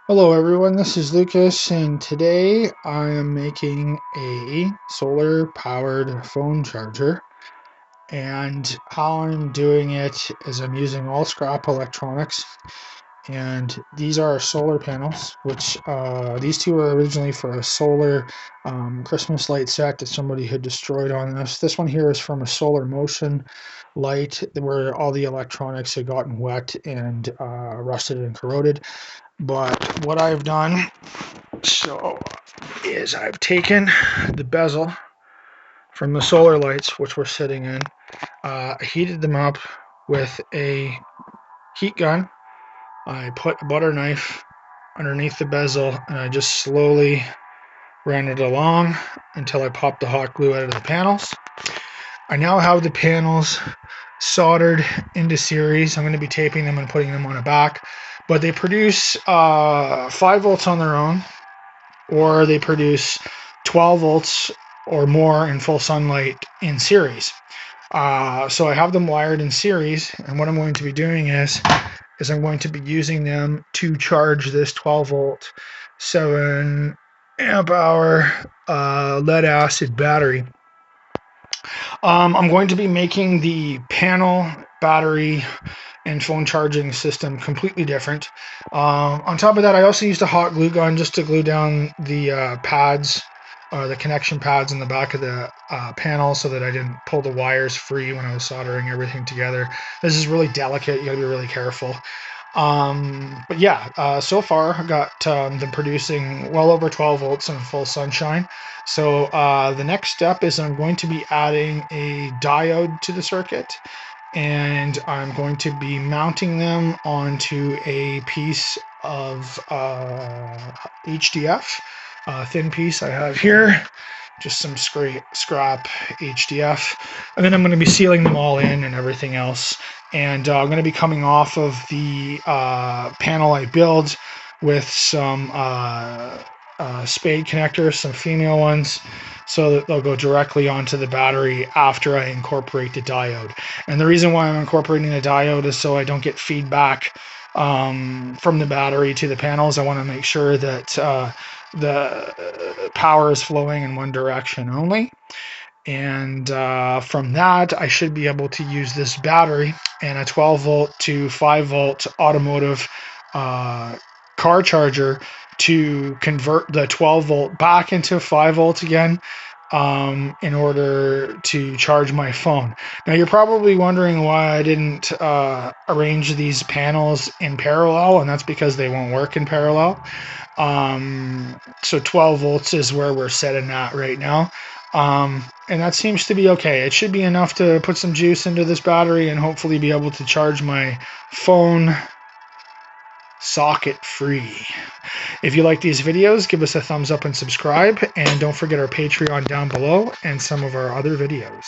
Hello everyone, this is Lucas, and today I am making a solar powered phone charger. And how I'm doing it is I'm using all scrap electronics, and these are solar panels, which these two were originally for a solar Christmas light set that somebody had destroyed on us. This one here is from a Solar Motion light where all the electronics had gotten wet and rusted and corroded. But what I've done is I've taken the bezel from the solar lights, which we're sitting in, heated them up with a heat gun. I put a butter knife underneath the bezel and I just slowly ran it along until I popped the hot glue out of the panels. I now have the panels soldered into series. I'm going to be taping them and putting them on a back, but they produce 5 volts on their own, or they produce 12 volts or more in full sunlight in series. So I have them wired in series, and what I'm going to be doing is I'm going to be using them to charge this 12 volt 7 amp hour lead acid battery. I'm going to be making the panel, battery, and phone charging system completely different. On top of that, I also used a hot glue gun just to glue down the pads, the connection pads in the back of the panel, so that I didn't pull the wires free when I was soldering everything together. This is really delicate. You gotta be really careful. But yeah, so far I got them producing well over 12 volts in full sunshine. So the next step is I'm going to be adding a diode to the circuit, and I'm going to be mounting them onto a piece of HDF, thin piece I have here, just some scrap HDF, and then I'm going to be sealing them all in and everything else. And I'm going to be coming off of the panel I build with some spade connectors, some female ones, so that they'll go directly onto the battery after I incorporate the diode. And the reason why I'm incorporating the diode is so I don't get feedback from the battery to the panels. I want to make sure that the power is flowing in one direction only. And from that, I should be able to use this battery and a 12 volt to 5 volt automotive car charger to convert the 12 volt back into 5 volts again, in order to charge my phone. Now you're probably wondering why I didn't arrange these panels in parallel, and that's because they won't work in parallel. So 12 volts is where we're setting at right now. And that seems to be okay. It should be enough to put some juice into this battery and hopefully be able to charge my phone socket free. If you like these videos, give us a thumbs up and subscribe, and don't forget our Patreon down below and some of our other videos.